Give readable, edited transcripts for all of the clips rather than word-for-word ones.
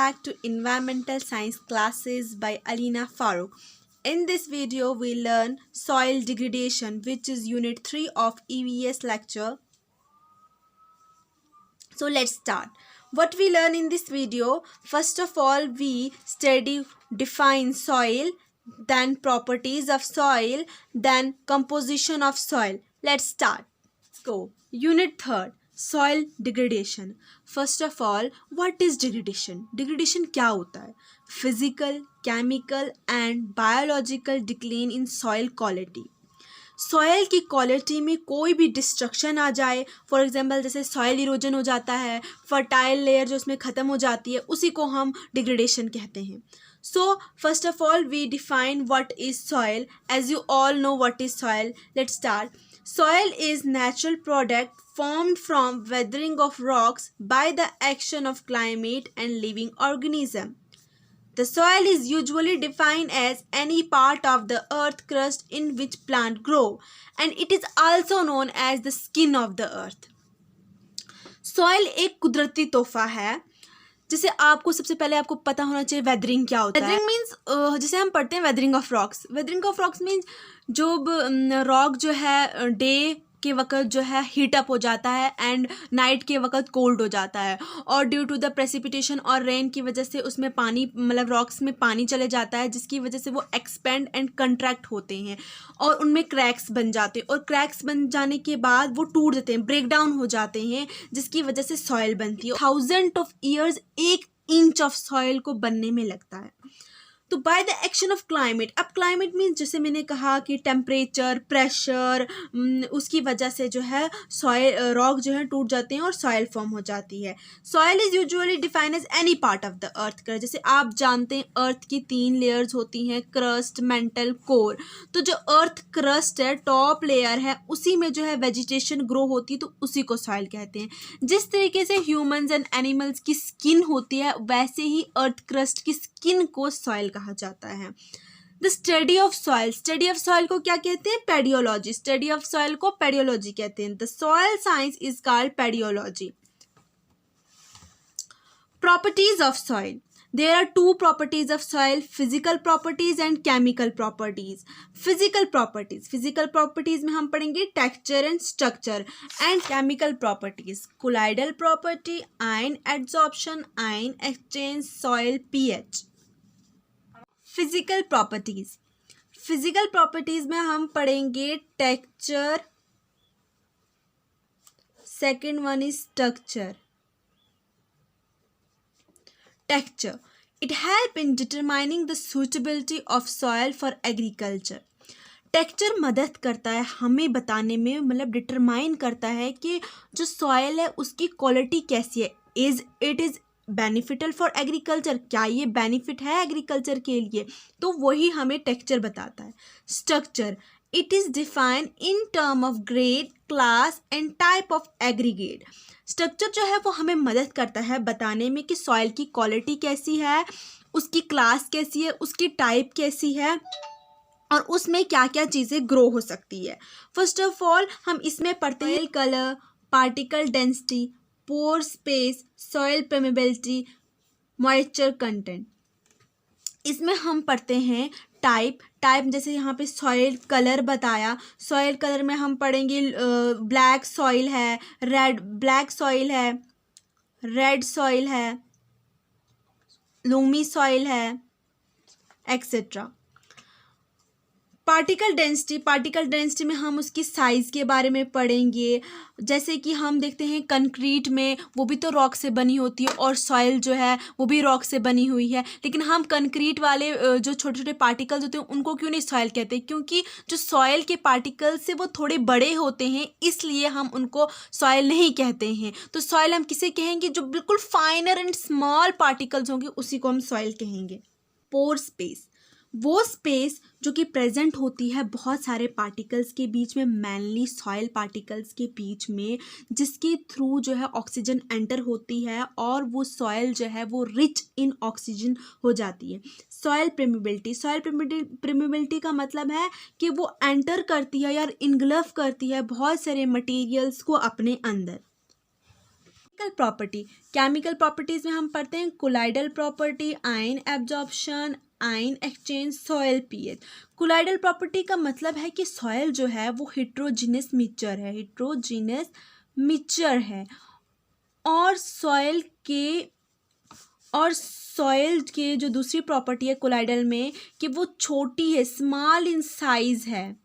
back to Environmental Science classes by Alina Farooq. In this video, we learn soil degradation, which is unit 3 of EVS lecture. So let's start. What we learn in this video, first of all, we define soil, then properties of soil, then composition of soil. Let's start. So, unit 3, soil degradation. First of all, what is degradation? Degradation क्या होता है? Physical, chemical and biological decline in soil quality. Soil की quality में कोई भी destruction आ जाए, for example जैसे soil erosion हो जाता है, फर्टाइल लेयर जो उसमें ख़त्म हो जाती है, उसी को हम डिग्रेडेशन कहते हैं. So first of all we define what is soil. As you all know what is soil. Let's start. Soil is natural product formed from weathering of rocks by the action of climate and living organism. The soil is usually defined as any part of the earth crust in which plant grow, and it is also known as the skin of the earth. Soil एक कुदरती तोहफा है. जैसे आपको सबसे पहले आपको पता होना चाहिए वेदरिंग क्या होता है. वेदरिंग मीन्स जैसे हम पढ़ते हैं weathering of rocks. Weathering of rocks means जो रॉक जो है डे के वक्त जो है हीट अप हो जाता है एंड नाइट के वक्त कोल्ड हो जाता है, और ड्यू टू द प्रेसिपिटेशन और रेन की वजह से उसमें पानी मतलब रॉक्स में पानी चले जाता है, जिसकी वजह से वो एक्सपेंड एंड कंट्रैक्ट होते हैं और उनमें क्रैक्स बन जाते हैं, और क्रैक्स बन जाने के बाद वो टूट जाते हैं, ब्रेक डाउन हो जाते हैं, जिसकी वजह से सॉइल बनती है. 1000 of years 1 inch of soil को बनने में लगता है. तो by the action of climate. अब क्लाइमेट मीन्स जैसे मैंने कहा कि टेम्परेचर, प्रेशर, उसकी वजह से जो है सॉइल रॉक जो है टूट जाते हैं और सॉइल फॉर्म हो जाती है. Soil is usually defined as any part of the earth crust. जैसे आप जानते हैं अर्थ की 3 लेयर्स होती हैं, क्रस्ट, मेंटल, कोर. तो जो अर्थ क्रस्ट है, टॉप लेयर है, उसी में जो है वेजिटेशन ग्रो होती है, तो उसी को सॉइल कहते हैं. जिस तरीके से ह्यूमंस एंड एनिमल्स की स्किन होती है, वैसे ही अर्थ क्रस्ट की स्किन को सॉइल कहा जाता है. The study of soil. Study of soil को क्या कहते हैं? पेडियोलॉजी. स्टडी ऑफ सॉइल को पेडियोलॉजी कहते हैं. The soil science is called pedology. Properties of soil. There are 2 properties of soil, physical properties and chemical properties. Physical properties. Physical properties में हम पढ़ेंगे texture and structure. And chemical properties. Colloidal property, ion adsorption, ion exchange, soil pH. Physical properties. Physical properties में हम पढ़ेंगे texture. Second one is structure. Texture. It helps in determining the suitability of soil for agriculture. Texture मदद करता है हमें बताने में, मतलब डिटरमाइन करता है कि जो सॉइल है उसकी क्वालिटी कैसी है. It is beneficial for agriculture. क्या ये बेनिफिट है एग्रीकल्चर के लिए? तो वही हमें टेक्सचर बताता है. Structure. It is defined in term of grade, class and type of aggregate. Structure जो है वो हमें मदद करता है बताने में कि सॉइल की क्वालिटी कैसी है, उसकी क्लास कैसी है, उसकी टाइप कैसी है, और उसमें क्या क्या चीज़ें ग्रो हो सकती है. फर्स्ट ऑफ ऑल हम इसमें पढ़ते हैं colour, particle density, pore space, soil permeability, moisture content. इसमें हम पढ़ते हैं टाइप. जैसे यहाँ पे सॉइल कलर बताया. सॉइल कलर में हम पढ़ेंगे ब्लैक सॉइल है, ब्लैक सॉइल है, रेड सॉइल है, लूमी सॉइल है, एक्सेट्रा. पार्टिकल डेंसिटी में हम उसकी साइज़ के बारे में पढ़ेंगे. जैसे कि हम देखते हैं कंक्रीट में, वो भी तो रॉक से बनी होती है, और सॉइल जो है वो भी रॉक से बनी हुई है, लेकिन हम कंक्रीट वाले जो छोटे छोटे पार्टिकल्स होते हैं उनको क्यों नहीं सॉइल कहते? क्योंकि जो सॉइल के पार्टिकल्स से वो थोड़े बड़े होते हैं, इसलिए हम उनको सॉइल नहीं कहते हैं. तो सॉइल हम किसे कहेंगे? जो बिल्कुल फाइनर एंड स्मॉल पार्टिकल्स होंगे उसी को हम सॉइल कहेंगे. पोर स्पेस. वो स्पेस जो कि प्रेजेंट होती है बहुत सारे पार्टिकल्स के बीच में, मेनली सॉइल पार्टिकल्स के बीच में, जिसके थ्रू जो है ऑक्सीजन एंटर होती है और वो सॉइल जो है वो रिच इन ऑक्सीजन हो जाती है. Soil permeability. सॉइल परमेबिलिटी का मतलब है कि वो एंटर करती है या इनगल्फ करती है बहुत सारे मटेरियल्स को अपने अंदर. केमिकल प्रॉपर्टीज में हम पढ़ते हैं colloidal property, ion absorption, ion exchange, soil pH. Colloidal property का मतलब है कि सॉइल जो है वो हेट्रोजीनियस मिक्सचर है और सॉइल के जो दूसरी प्रॉपर्टी है कोलाइडल में कि वो छोटी है, स्मॉल इन साइज है।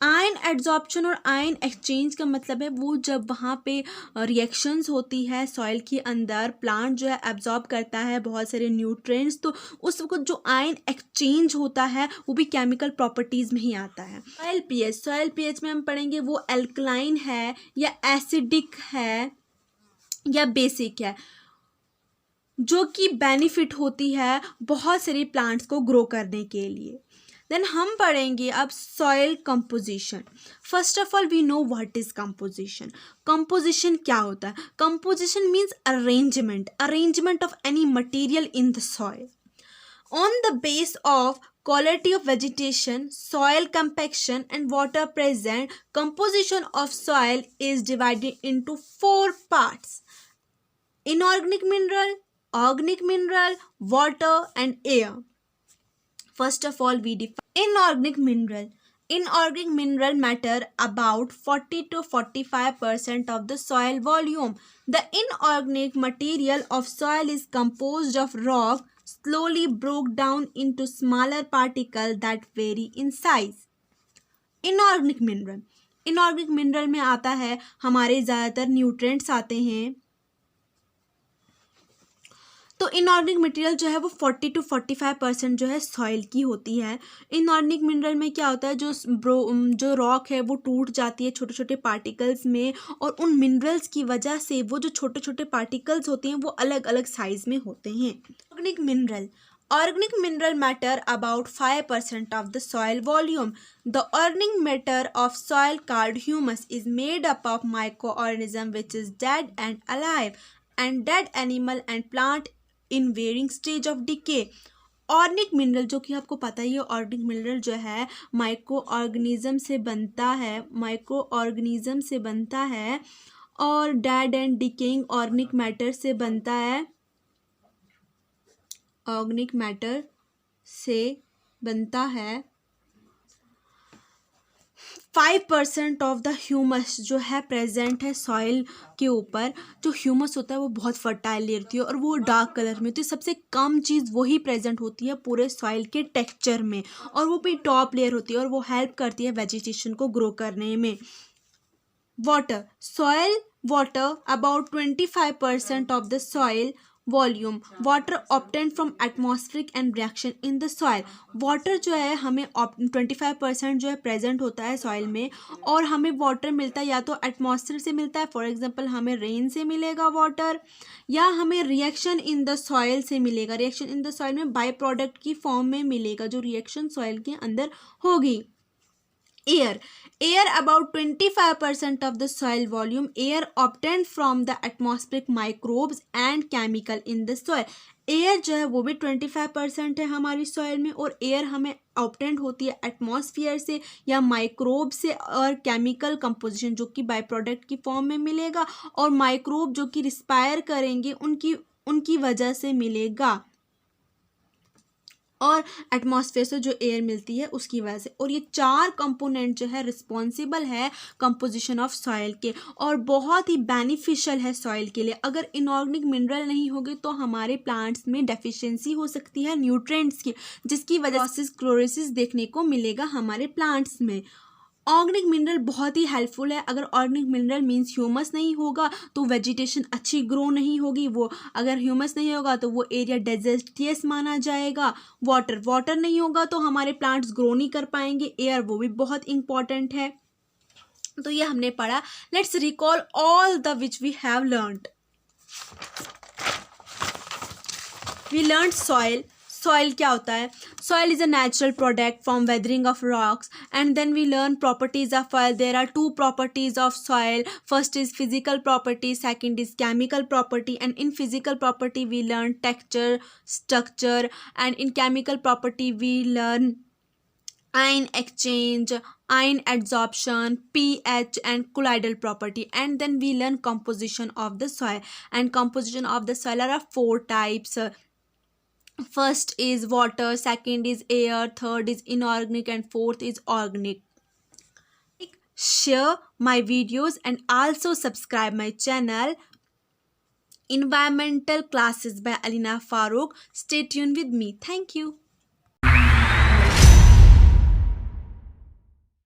आयन एड्जॉर्प्शन और आयन एक्सचेंज का मतलब है वो जब वहाँ पे रिएक्शंस होती है सॉइल के अंदर, प्लांट जो है एब्जॉर्ब करता है बहुत सारे न्यूट्रिएंट्स, तो उस वक्त जो आयन एक्सचेंज होता है वो भी केमिकल प्रॉपर्टीज़ में ही आता है। सॉइल पीएच में हम पढ़ेंगे वो एल्कलाइन है या एसिडिक है या बेसिक है, जो कि बेनिफिट होती है बहुत सारे प्लांट्स को ग्रो करने के लिए। देन हम पढ़ेंगे अब soil composition. First of all we know what is composition. Composition क्या होता है? Composition means arrangement of any material in the soil on the base of quality of vegetation, soil compaction and water present. Composition of soil is divided into 4 parts: inorganic mineral, organic mineral, water and air. First of all, we define inorganic mineral. Inorganic mineral matter about 40 to 45% of the soil volume. The inorganic material of soil is composed of rock slowly broke down into smaller particles that vary in size. Inorganic mineral में आता है हमारे ज़्यादातर nutrients आते हैं। तो inorganic material जो है वो 40 to 45% जो है सॉइल की होती है। इनऑर्गेनिक मिनरल में क्या होता है, जो रॉक है वो टूट जाती है छोटे छोटे पार्टिकल्स में, और उन मिनरल्स की वजह से वो जो छोटे छोटे पार्टिकल्स होते हैं वो अलग अलग साइज में होते हैं। Organic mineral matter about 5% of the soil volume. The organic matter of soil called humus is made up of microorganism which is dead and alive, and dead animal and plant in varying stage of decay. Organic mineral जो कि आपको पता ही है, organic mineral जो है micro organism से बनता है और dead and decaying organic matter से बनता है। 5% ऑफ द ह्यूमस जो है प्रेजेंट है सॉइल के ऊपर। जो ह्यूमस होता है वो बहुत फर्टाइल रहती है और वो डार्क कलर में होती है। सबसे कम चीज़ वही प्रेजेंट होती है पूरे सॉइल के टेक्सचर में, और वो भी टॉप लेयर होती है और वो हेल्प करती है वेजिटेशन को ग्रो करने में। Water about 25% of the soil volume. Water obtain from atmospheric and reaction in the soil. Water जो है हमें 25% जो है प्रेजेंट होता है सॉइल में, और हमें वाटर मिलता है या तो एटमॉस्फेयर से मिलता है, फॉर एग्जांपल हमें रेन से मिलेगा वाटर, या हमें रिएक्शन इन द सॉइल से मिलेगा। रिएक्शन इन द सॉइल में बाई प्रोडक्ट की फॉर्म में मिलेगा जो रिएक्शन सॉइल के अंदर होगी। Air about 25% of the soil volume. Air obtained from the atmospheric microbes and chemical in the soil. Air जो है वो भी 25% है हमारी सॉइल में, और एयर हमें ऑब्टेंड होती है एटमॉस्फेयर से या माइक्रोब से, और केमिकल कंपोजिशन जो कि बाय प्रोडक्ट की फॉर्म में मिलेगा, और माइक्रोब जो कि रिस्पायर करेंगे उनकी वजह से मिलेगा, और एटमॉस्फेयर से जो एयर मिलती है उसकी वजह से। और ये 4 कंपोनेंट जो है रिस्पॉन्सिबल है कंपोजिशन ऑफ सॉइल के, और बहुत ही बेनिफिशियल है सॉइल के लिए। अगर इनऑर्गेनिक मिनरल नहीं होगे तो हमारे प्लांट्स में डेफिशिएंसी हो सकती है न्यूट्रिएंट्स की, जिसकी वजह से क्लोरोसिस देखने को मिलेगा हमारे प्लांट्स में। ऑर्गेनिक मिनरल बहुत ही हेल्पफुल है। अगर ऑर्गेनिक मिनरल मीन्स ह्यूमस नहीं होगा तो वेजिटेशन अच्छी ग्रो नहीं होगी। वो अगर ह्यूमस नहीं होगा तो वो एरिया डेजर्टियस माना जाएगा। वाटर नहीं होगा तो हमारे प्लांट्स ग्रो नहीं कर पाएंगे। एयर वो भी बहुत इंपॉर्टेंट है। तो ये हमने पढ़ा। Let's recall all the which we have learned. We learn soil क्या होता है? Soil is a natural product from weathering of rocks, and then we learn properties of soil. There are 2 properties of soil. First is physical property, second is chemical property. And in physical property we learn texture, structure, and in chemical property we learn ion exchange, ion adsorption, pH, and colloidal property. And then we learn composition of the soil. And composition of the soil are of four types. First is water, second is air, third is inorganic, and fourth is organic. Share my videos and also subscribe my channel Environmental Classes by Alina Farooq. Stay tuned with me. Thank you.